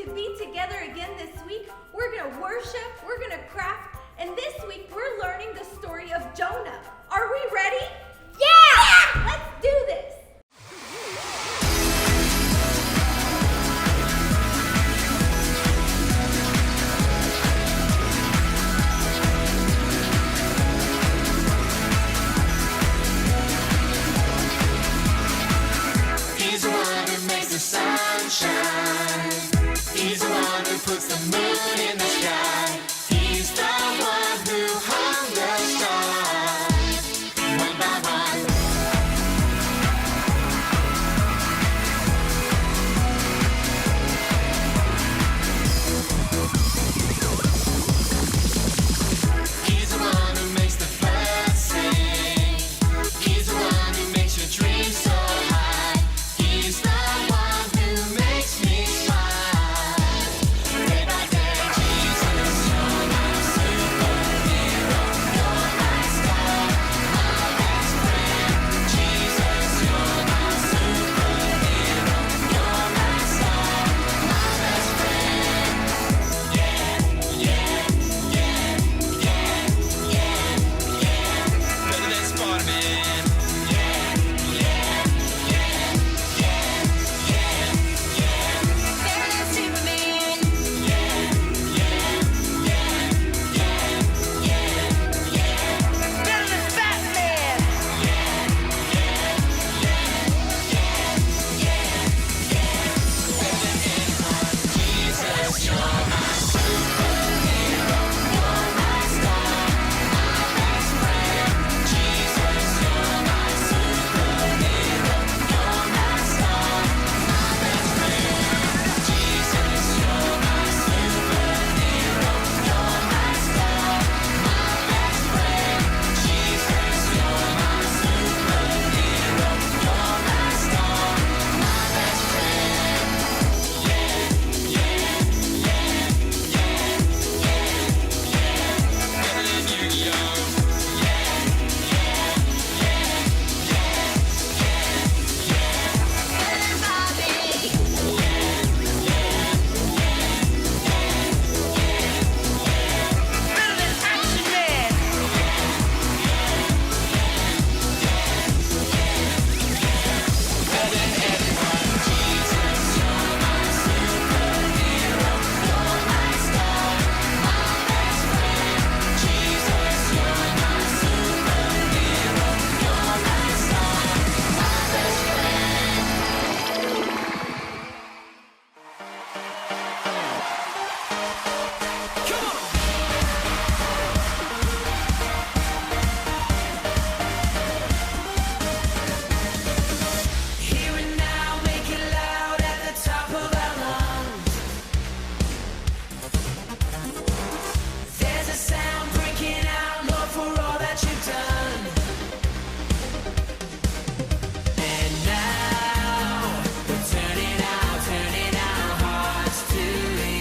to be together again this week. We're going to worship, we're going to craft, and this week we're learning the story of Jonah. Are we ready? Yeah! Let's do this! He's the one who makes the sun shine. He's the one who puts the moon in the sky. He's the one who hung the stars one by one. He's the one who makes the birds sing. He's the one who makes your dreams so high. He's the one who makes me smile. Day by day, Jesus, you're my superhero. You're my star, my best friend. Jesus, you're my superhero. You're my star, my best friend. Yeah, yeah, yeah, yeah, yeah, yeah. Better than Spider-Man. Yeah, yeah, yeah, yeah, yeah, yeah. Better than Superman. Yeah, yeah, yeah, yeah, yeah, yeah. Better than Batman. Yeah, yeah, yeah, yeah, yeah, yeah. Better than anyone. Jesus, you're my superhero. You're my star, my best friend. Jesus, you're my superhero. You're my star, my best friend. Jesus, you're my superhero. You're my star, my best friend. Jesus, you're my superhero. You're my star, my best friend. Yeah, yeah, yeah, yeah, yeah, yeah. Better than Yu-Gi-Oh! Yeah, yeah, yeah, yeah, yeah, yeah. Better than Bobby. Yeah, yeah, yeah, yeah, yeah, yeah. Better than Action Man. Better than everyone. Jesus, you're my superhero. You're my star, my best friend. Jesus, you're my superhero. You're my star, my best friend. Come on. Here and now, make it loud at the top of our lungs. There's a sound breaking out, Lord, for all that you've done. And now we're turning our hearts to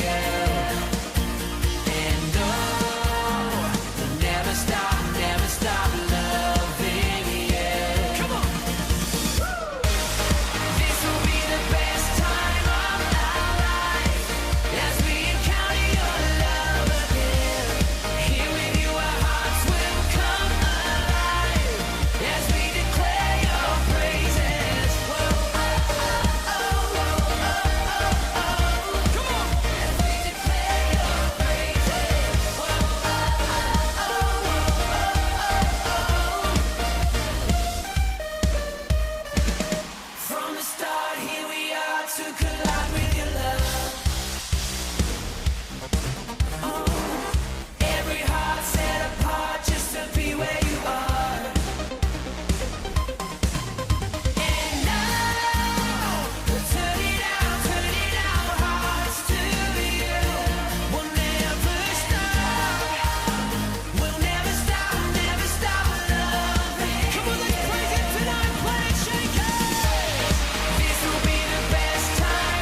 you. And oh, we'll never stop loving you. Come on. This will be the best time of our life as we encounter your love again. Here with you, our hearts will come alive as we declare your praises. Whoa, oh, oh, oh, oh, oh, oh. Come on. As we declare your praises. Whoa, oh, oh, oh, oh, oh, oh. From the start, here we are to collide with your love. Oh, every heart set apart just to be where you are. And now we're turning our hearts to you. We'll never stop. We'll never stop loving. Come on, let's praise Him tonight. Play it, shake it. This will be the best time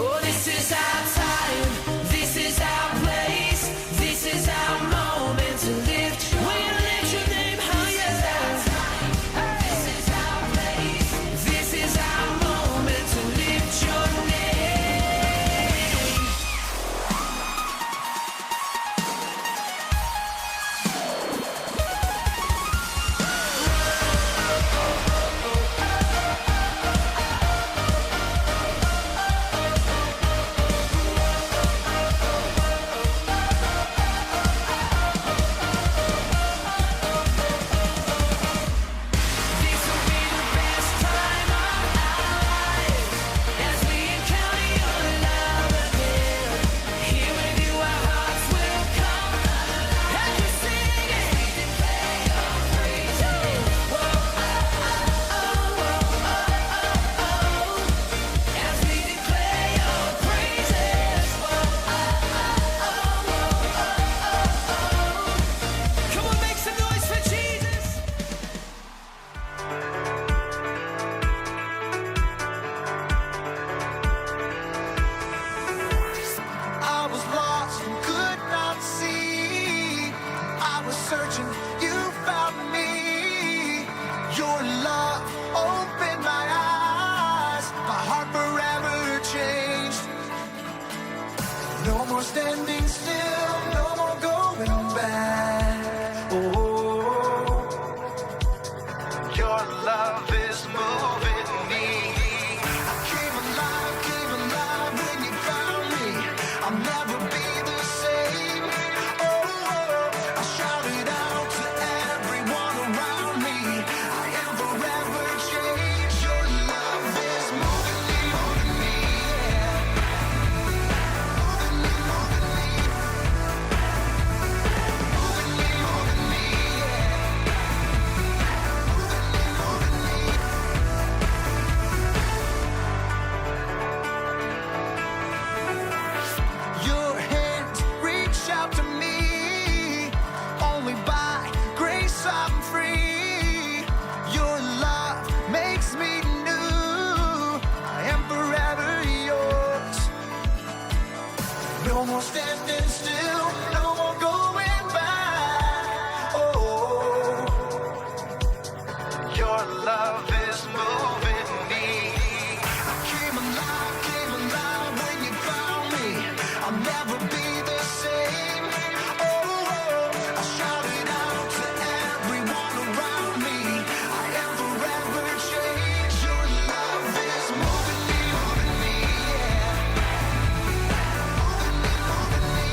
Oh, this is our time, this is our place, this is our moment to lift. We're gonna lift your name higher. This is our place, this is our moment to lift your name. This will be the best time of our lives as we encounter your love again. Here with you, our hearts will come alive. As we sing it, we declare your praises. Whoa, as we declare your praises. Come on, make some noise for Jesus. I was lost and could not see. I was searching, you found me. Your love opened my eyes. My heart forever changed. No more standing still, no more going back. Oh, your love is moving me. I came alive when you found me. I'll never be the same. Oh, I shouted out to everyone around me. I am forever changed. Your love is moving me, yeah. Moving me, Your hand reached out to me. Only by grace I'm free. Your love makes me new. I am forever yours. No more standing still, no more going back. Oh, your love is moving me. I came alive when you found me. I'll never be the same. Oh, I shouted out to everyone around me. I am forever changed. Your love is moving me, yeah. Moving me,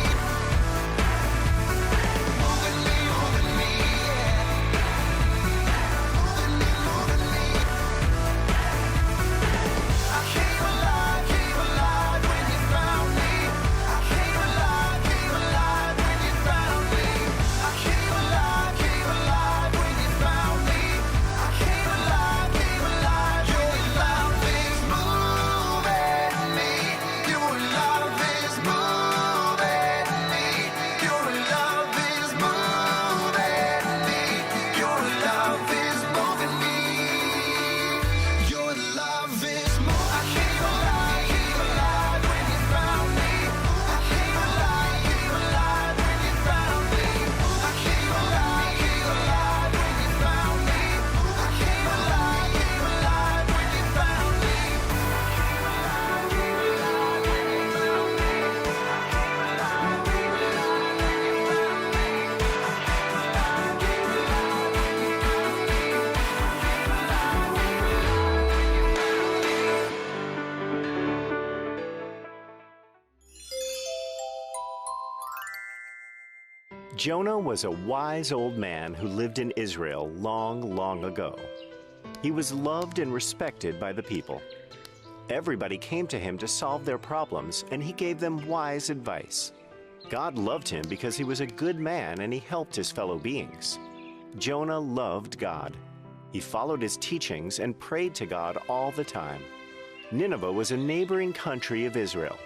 Jonah was a wise old man who lived in Israel long, long ago. He was loved and respected by the people. Everybody came to him to solve their problems, and he gave them wise advice. God loved him because he was a good man and he helped his fellow beings. Jonah loved God. He followed his teachings and prayed to God all the time. Nineveh was a neighboring country of Israel.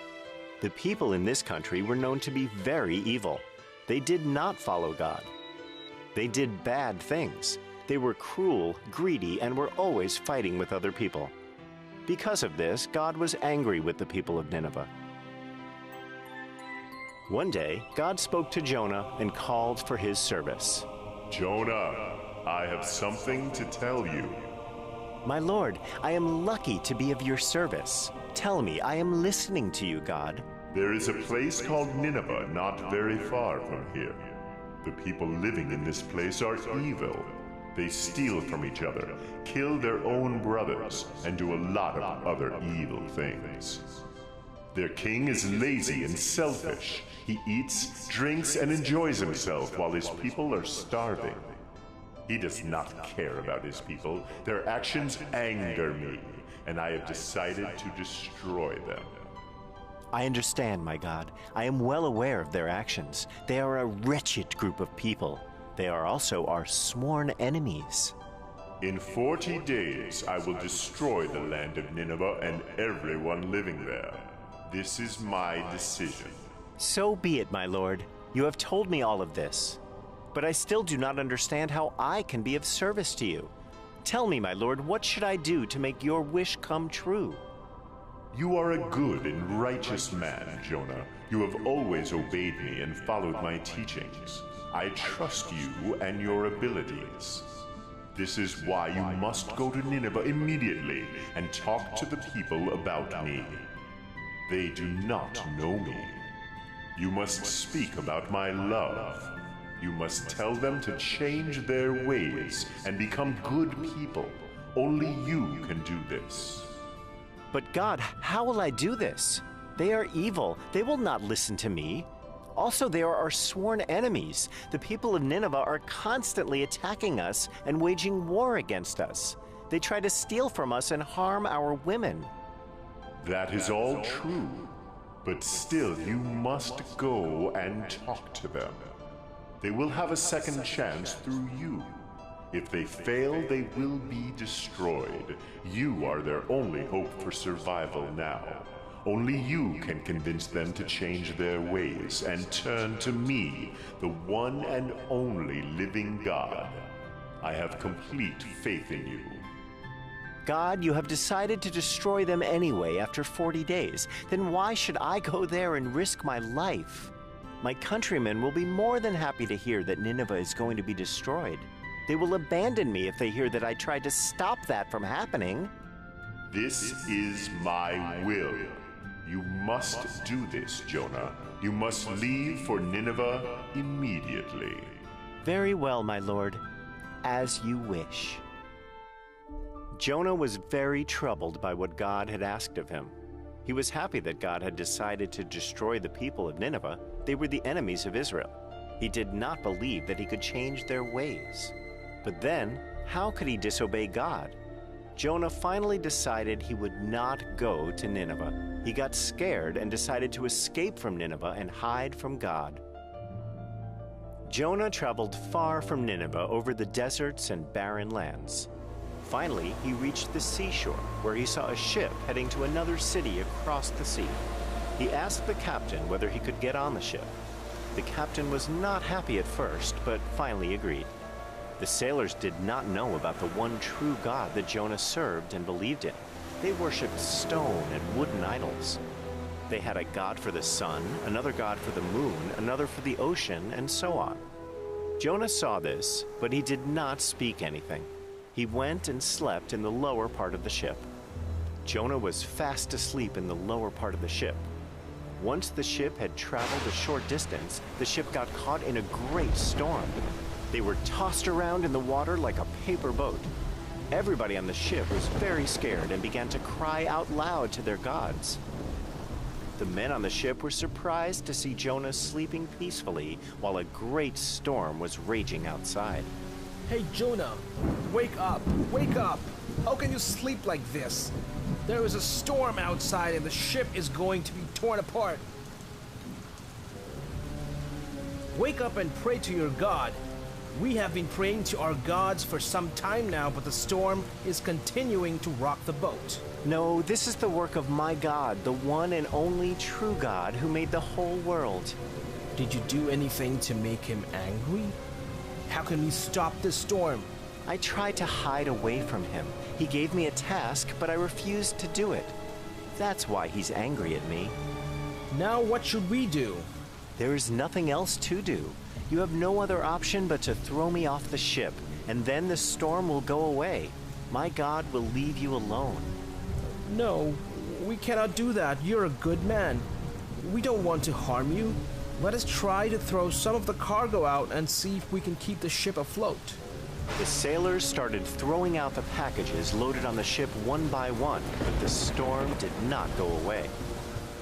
The people in this country were known to be very evil. They did not follow God. They did bad things. They were cruel, greedy, and were always fighting with other people. Because of this, God was angry with the people of Nineveh. One day, God spoke to Jonah and called for his service. Jonah, I have something to tell you. My Lord, I am lucky to be of your service. Tell me, I am listening to you, God. There is a place called Nineveh not very far from here. The people living in this place are evil. They steal from each other, kill their own brothers, and do a lot of other evil things. Their king is lazy and selfish. He eats, drinks, and enjoys himself while his people are starving. He does not care about his people. Their actions anger me, and I have decided to destroy them. I understand, my God. I am well aware of their actions. They are a wretched group of people. They are also our sworn enemies. In 40 days, I will destroy the land of Nineveh and everyone living there. This is my decision. So be it, my Lord. You have told me all of this. But I still do not understand how I can be of service to you. Tell me, my Lord, what should I do to make your wish come true? You are a good and righteous man, Jonah. You have always obeyed me and followed my teachings. I trust you and your abilities. This is why you must go to Nineveh immediately and talk to the people about me. They do not know me. You must speak about my love. You must tell them to change their ways and become good people. Only you can do this. But God, how will I do this? They are evil. They will not listen to me. Also, they are our sworn enemies. The people of Nineveh are constantly attacking us and waging war against us. They try to steal from us and harm our women. That is all true. But still, you must go and talk to them. They will have a second chance through you. If they fail, they will be destroyed. You are their only hope for survival now. Only you can convince them to change their ways and turn to me, the one and only living God. I have complete faith in you. God, you have decided to destroy them anyway after 40 days. Then why should I go there and risk my life? My countrymen will be more than happy to hear that Nineveh is going to be destroyed. They will abandon me if they hear that I tried to stop that from happening. This is my will. You must do this, Jonah. You must leave for Nineveh immediately. Very well, my lord. As you wish. Jonah was very troubled by what God had asked of him. He was happy that God had decided to destroy the people of Nineveh. They were the enemies of Israel. He did not believe that he could change their ways. But then, how could he disobey God? Jonah finally decided he would not go to Nineveh. He got scared and decided to escape from Nineveh and hide from God. Jonah traveled far from Nineveh over the deserts and barren lands. Finally, he reached the seashore, where he saw a ship heading to another city across the sea. He asked the captain whether he could get on the ship. The captain was not happy at first, but finally agreed. The sailors did not know about the one true God that Jonah served and believed in. They worshipped stone and wooden idols. They had a god for the sun, another god for the moon, another for the ocean, and so on. Jonah saw this, but he did not speak anything. He went and slept in the lower part of the ship. Jonah was fast asleep in the lower part of the ship. Once the ship had traveled a short distance, the ship got caught in a great storm. They were tossed around in the water like a paper boat. Everybody on the ship was very scared and began to cry out loud to their gods. The men on the ship were surprised to see Jonah sleeping peacefully while a great storm was raging outside. Hey Jonah, wake up, wake up! How can you sleep like this? There is a storm outside and the ship is going to be torn apart. Wake up and pray to your God. We have been praying to our gods for some time now, but the storm is continuing to rock the boat. No, this is the work of my God, the one and only true God who made the whole world. Did you do anything to make him angry? How can we stop this storm? I tried to hide away from him. He gave me a task, but I refused to do it. That's why he's angry at me. Now what should we do? There is nothing else to do. You have no other option but to throw me off the ship, and then the storm will go away. My God will leave you alone. No, we cannot do that. You're a good man. We don't want to harm you. Let us try to throw some of the cargo out and see if we can keep the ship afloat. The sailors started throwing out the packages loaded on the ship one by one, but the storm did not go away.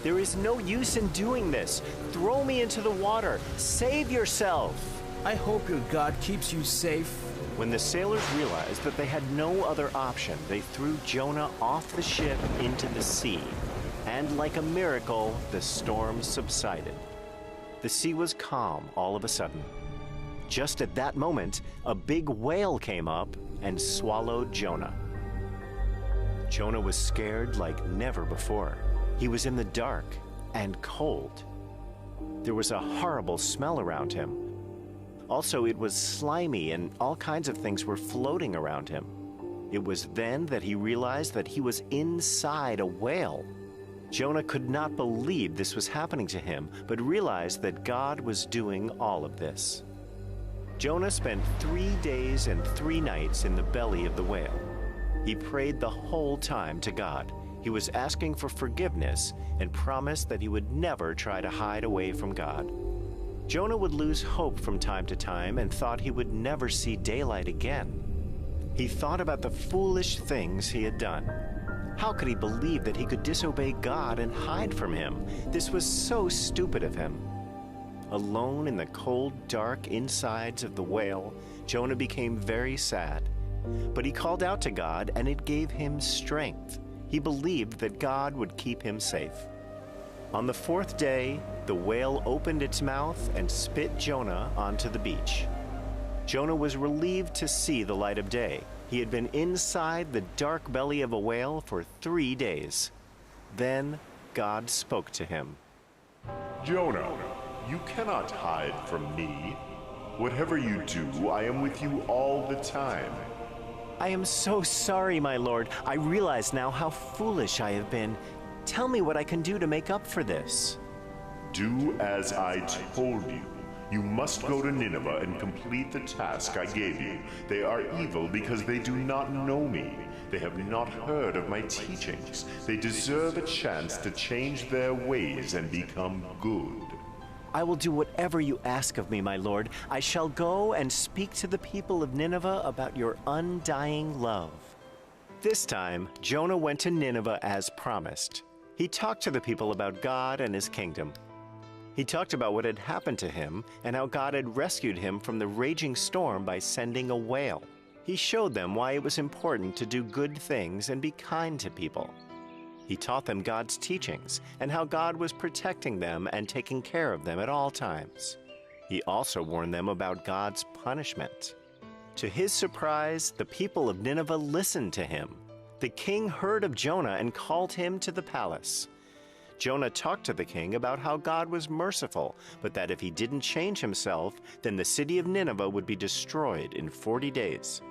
There is no use in doing this. Throw me into the water. Save yourself. I hope your God keeps you safe. When the sailors realized that they had no other option, they threw Jonah off the ship into the sea. And like a miracle, the storm subsided. The sea was calm all of a sudden. Just at that moment, a big whale came up and swallowed Jonah. Jonah was scared like never before. He was in the dark and cold. There was a horrible smell around him. Also, it was slimy and all kinds of things were floating around him. It was then that he realized that he was inside a whale. Jonah could not believe this was happening to him, but realized that God was doing all of this. Jonah spent 3 days and 3 nights in the belly of the whale. He prayed the whole time to God. He was asking for forgiveness and promised that he would never try to hide away from God. Jonah would lose hope from time to time and thought he would never see daylight again. He thought about the foolish things he had done. How could he believe that he could disobey God and hide from him? This was so stupid of him. Alone in the cold, dark insides of the whale, Jonah became very sad. But he called out to God, and it gave him strength. He believed that God would keep him safe. On the 4th day, the whale opened its mouth and spit Jonah onto the beach. Jonah was relieved to see the light of day. He had been inside the dark belly of a whale for 3 days. Then God spoke to him. Jonah, you cannot hide from me. Whatever you do, I am with you all the time. I am so sorry, my Lord. I realize now how foolish I have been. Tell me what I can do to make up for this. Do as I told you. You must go to Nineveh and complete the task I gave you. They are evil because they do not know me. They have not heard of my teachings. They deserve a chance to change their ways and become good. I will do whatever you ask of me, my Lord. I shall go and speak to the people of Nineveh about your undying love. This time, Jonah went to Nineveh as promised. He talked to the people about God and his kingdom. He talked about what had happened to him and how God had rescued him from the raging storm by sending a whale. He showed them why it was important to do good things and be kind to people. He taught them God's teachings and how God was protecting them and taking care of them at all times. He also warned them about God's punishment. To his surprise, the people of Nineveh listened to him. The king heard of Jonah and called him to the palace. Jonah talked to the king about how God was merciful, but that if he didn't change himself, then the city of Nineveh would be destroyed in 40 days.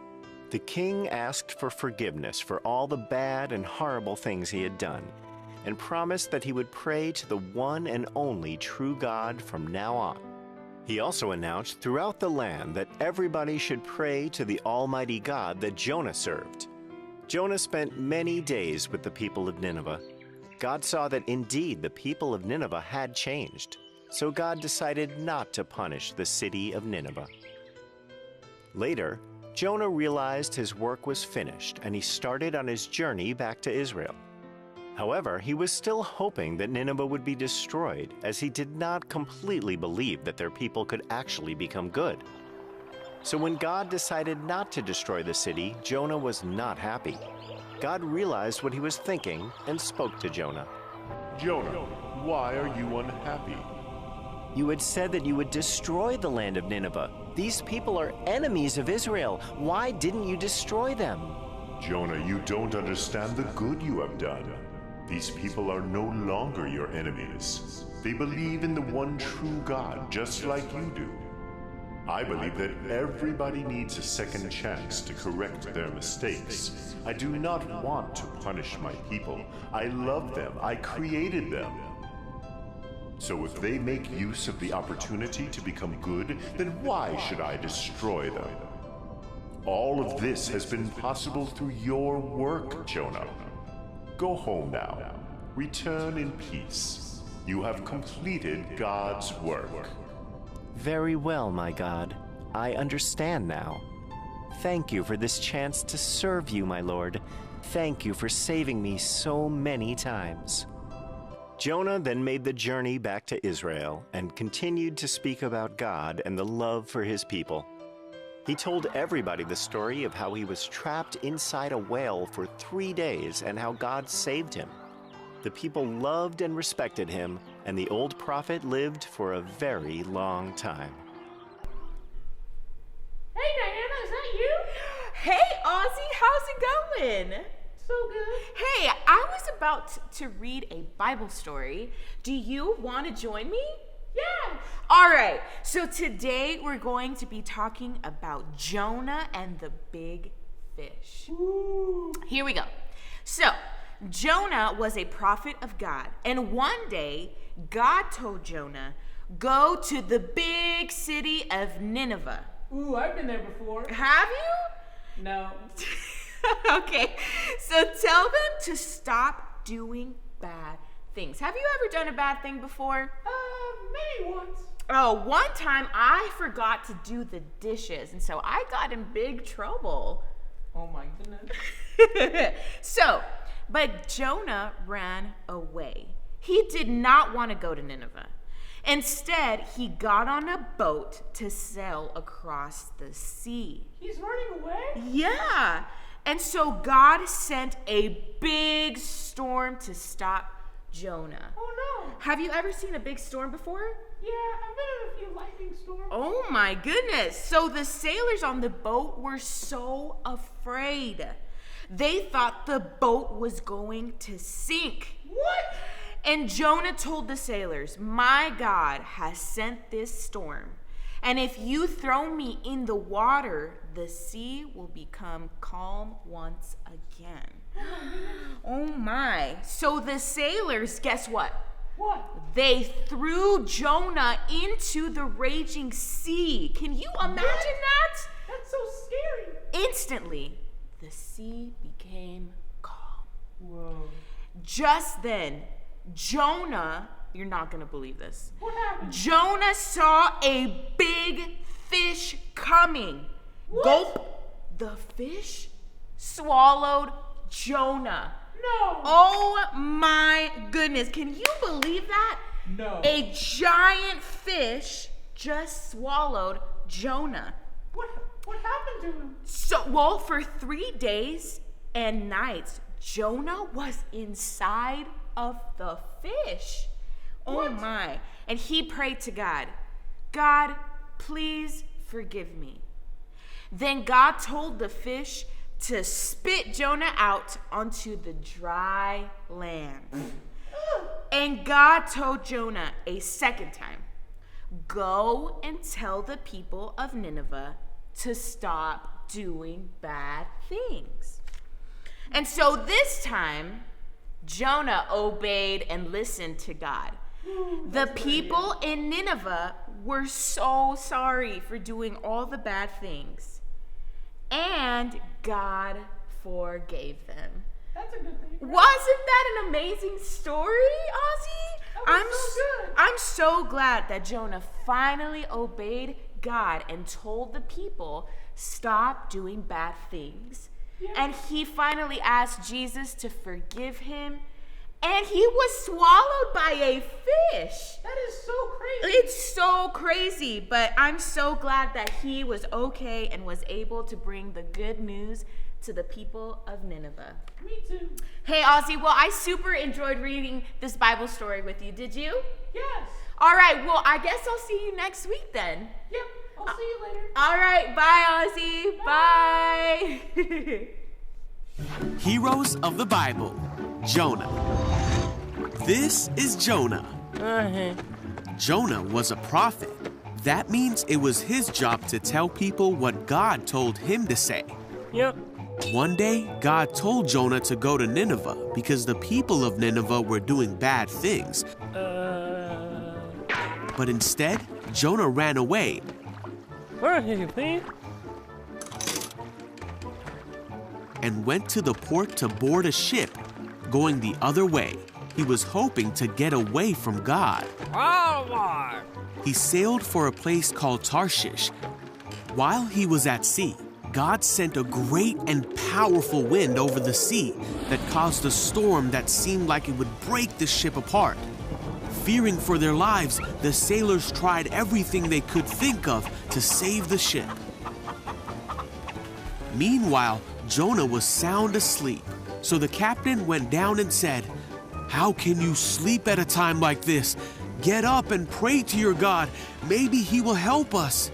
The king asked for forgiveness for all the bad and horrible things he had done, and promised that he would pray to the one and only true God from now on. He also announced throughout the land that everybody should pray to the Almighty God that Jonah served. Jonah spent many days with the people of Nineveh. God saw that indeed the people of Nineveh had changed, so God decided not to punish the city of Nineveh. Later, Jonah realized his work was finished and he started on his journey back to Israel. However, he was still hoping that Nineveh would be destroyed, as he did not completely believe that their people could actually become good. So when God decided not to destroy the city, Jonah was not happy. God realized what he was thinking and spoke to Jonah. Jonah, why are you unhappy? You had said that you would destroy the land of Nineveh. These people are enemies of Israel. Why didn't you destroy them? Jonah, you don't understand the good you have done. These people are no longer your enemies. They believe in the one true God, just like you do. I believe that everybody needs a second chance to correct their mistakes. I do not want to punish my people. I love them. I created them. So if they make use of the opportunity to become good, then why should I destroy them? All of this has been possible through your work, Jonah. Go home now. Return in peace. You have completed God's work. Very well, my God. I understand now. Thank you for this chance to serve you, my Lord. Thank you for saving me so many times. Jonah then made the journey back to Israel and continued to speak about God and the love for his people. He told everybody the story of how he was trapped inside a whale for 3 days and how God saved him. The people loved and respected him, and the old prophet lived for a very long time. Hey Diana, is that you? Hey Ozzy, how's it going? So good. Hey, I was about to read a Bible story. Do you want to join me? Yeah. All right, so today we're going to be talking about Jonah and the big fish. Ooh. Here we go. So, Jonah was a prophet of God, and one day God told Jonah, go to the big city of Nineveh. Ooh, I've been there before. Have you? No. Okay, so tell them to stop doing bad things. Have you ever done a bad thing before? Maybe once. Oh, one time I forgot to do the dishes, and so I got in big trouble. Oh my goodness. But Jonah ran away. He did not want to go to Nineveh. Instead, he got on a boat to sail across the sea. He's running away? Yeah. And so God sent a big storm to stop Jonah. Oh no. Have you ever seen a big storm before? Yeah, I've been in a few lightning storms. Oh my goodness. So the sailors on the boat were so afraid. They thought the boat was going to sink. What? And Jonah told the sailors, my God has sent this storm. And if you throw me in the water, the sea will become calm once again. Oh my. So the sailors, guess what? What? They threw Jonah into the raging sea. Can you imagine that? That's so scary. Instantly, the sea became calm. Whoa. Just then, Jonah, you're not going to believe this. What happened? Jonah saw a big fish coming. What? Gulp. The fish swallowed Jonah. No. Oh my goodness. Can you believe that? No. A giant fish just swallowed Jonah. What happened to him? So, for 3 days and nights, Jonah was inside of the fish. Oh What? my. And he prayed to God, God, please forgive me. Then God told the fish to spit Jonah out onto the dry land. And God told Jonah a second time, go and tell the people of Nineveh to stop doing bad things. And so this time, Jonah obeyed and listened to God. The people in Nineveh were so sorry for doing all the bad things. And God forgave them. That's a good thing. Right? Wasn't that an amazing story, Ozzy? That was so good. I'm so glad that Jonah finally obeyed God and told the people, stop doing bad things. Yeah. And he finally asked Jesus to forgive him. And he was swallowed by a fish. That is so crazy. It's so crazy, but I'm so glad that he was okay and was able to bring the good news to the people of Nineveh. Me too. Hey, Ozzy, well, I super enjoyed reading this Bible story with you. Did you? Yes. All right, well, I guess I'll see you next week then. Yep, I'll see you later. All right, bye, Ozzy. Bye. Heroes of the Bible, Jonah. This is Jonah. Jonah was a prophet. That means it was his job to tell people what God told him to say. Yep. One day, God told Jonah to go to Nineveh because the people of Nineveh were doing bad things. But instead, Jonah ran away. Where are you, please? And went to the port to board a ship going the other way. He was hoping to get away from God. He sailed for a place called Tarshish. While he was at sea, God sent a great and powerful wind over the sea that caused a storm that seemed like it would break the ship apart. Fearing for their lives, the sailors tried everything they could think of to save the ship. Meanwhile, Jonah was sound asleep, so the captain went down and said, "How can you sleep at a time like this? Get up and pray to your God. Maybe he will help us."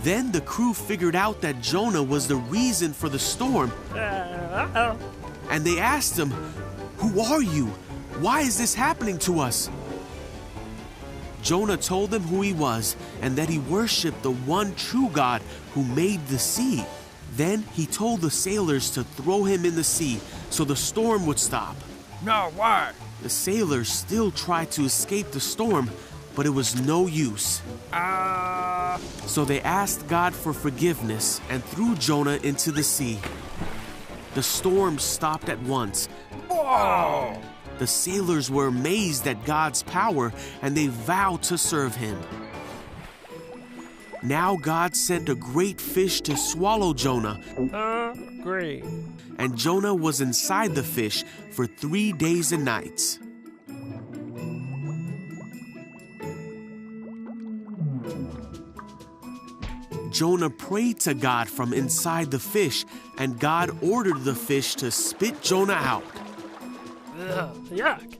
Then the crew figured out that Jonah was the reason for the storm. And they asked him, "Who are you? Why is this happening to us?" Jonah told them who he was and that he worshiped the one true God who made the sea. Then he told the sailors to throw him in the sea so the storm would stop. No, why? The sailors still tried to escape the storm, but it was no use. So they asked God for forgiveness and threw Jonah into the sea. The storm stopped at once. Whoa! The sailors were amazed at God's power and they vowed to serve him. Now God sent a great fish to swallow Jonah, Great. and Jonah was inside the fish for 3 days and nights. Jonah prayed to God from inside the fish, and God ordered the fish to spit Jonah out. Yuck.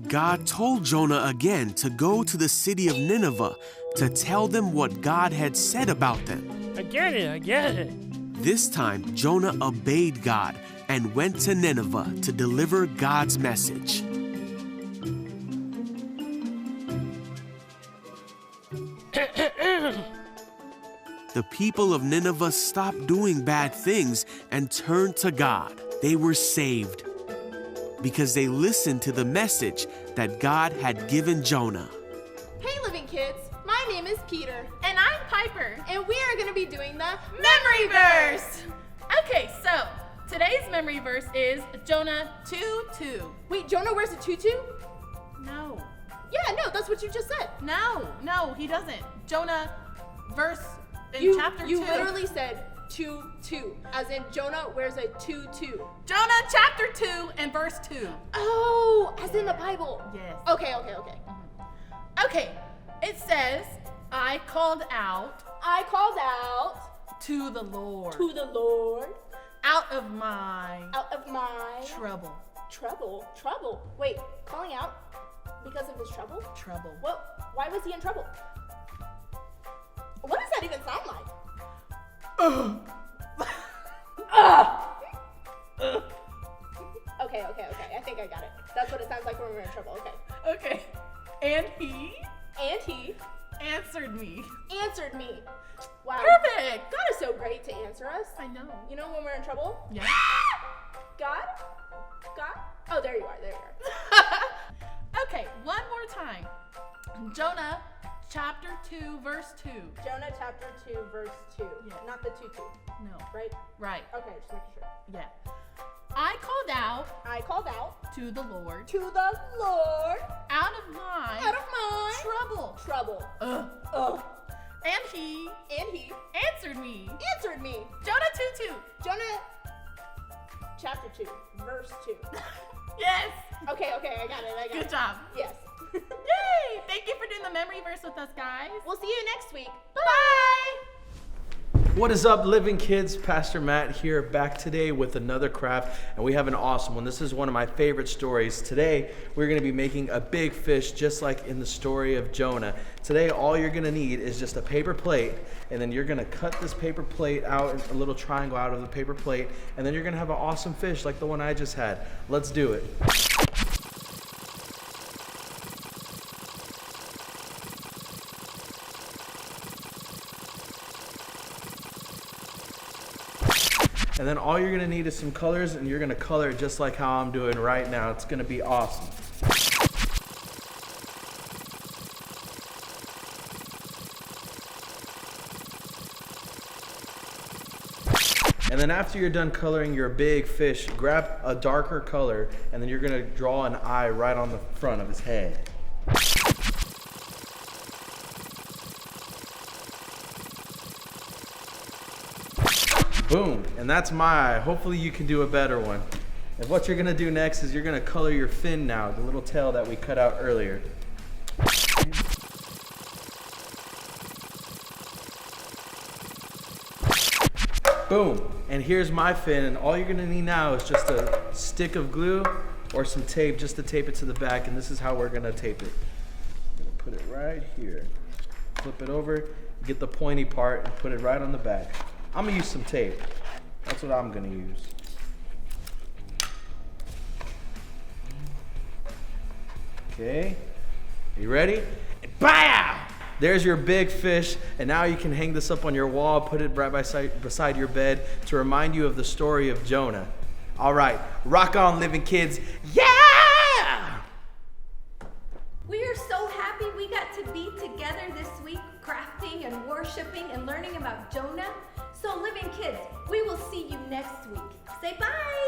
God told Jonah again to go to the city of Nineveh to tell them what God had said about them. I get it. This time, Jonah obeyed God and went to Nineveh to deliver God's message. The people of Nineveh stopped doing bad things and turned to God. They were saved because they listened to the message that God had given Jonah. Hey, living kids. My name is Peter. And I'm Piper. And we are going to be doing the Memory Verse. Okay, so today's memory verse is Jonah 2:2. Wait, Jonah wears a tutu? No. Yeah, no, that's what you just said. No, he doesn't. Jonah verse in chapter 2. You literally said 2:2, as in Jonah wears a tutu. Jonah chapter 2 and verse 2. Oh, as in the Bible. Yes. Okay. Okay, it says, I called out to the Lord. Out of my trouble. Wait, calling out because of his trouble? Trouble. What? Why was he in trouble? What does that even sound like? Okay. I think I got it. That's what it sounds like when we're in trouble. Okay. And he answered me. Wow. Perfect. God is so great to answer us. I know. You know when we're in trouble? Yeah. God? Oh, there you are. Okay, one more time. Jonah chapter 2, verse 2. Jonah chapter 2, verse 2. Yeah. Not the tutu. No. Right. Okay, just making sure. Yeah. I called out to the Lord. Out of my trouble. And he answered me. Jonah 2:2. Jonah chapter 2, verse 2. Yes. Okay, I got it. Good job. Yes. Yay! Thank you for doing the memory verse with us, guys. We'll see you next week. Bye. What is up, living kids? Pastor Matt here, back today with another craft, and we have an awesome one. This is one of my favorite stories. Today, we're going to be making a big fish just like in the story of Jonah. Today, all you're going to need is just a paper plate, and then you're going to cut this paper plate out, a little triangle out of the paper plate, and then you're going to have an awesome fish like the one I just had. Let's do it. And then all you're gonna need is some colors, and you're gonna color it just like how I'm doing right now. It's gonna be awesome. And then after you're done coloring your big fish, grab a darker color, and then you're gonna draw an eye right on the front of his head. Boom, and that's my eye. Hopefully you can do a better one. And what you're gonna do next is you're gonna color your fin now, the little tail that we cut out earlier. Boom, and here's my fin, and all you're gonna need now is just a stick of glue or some tape just to tape it to the back, and this is how we're gonna tape it. I'm gonna put it right here. Flip it over, get the pointy part, and put it right on the back. I'm gonna use some tape. That's what I'm gonna use. Okay, you ready? And BAM! There's your big fish, and now you can hang this up on your wall, put it right beside your bed to remind you of the story of Jonah. All right, rock on, living kids. Yeah! We are so happy we got to be together this week, crafting and worshiping and learning about Jonah. So living kids, we will see you next week. Say bye.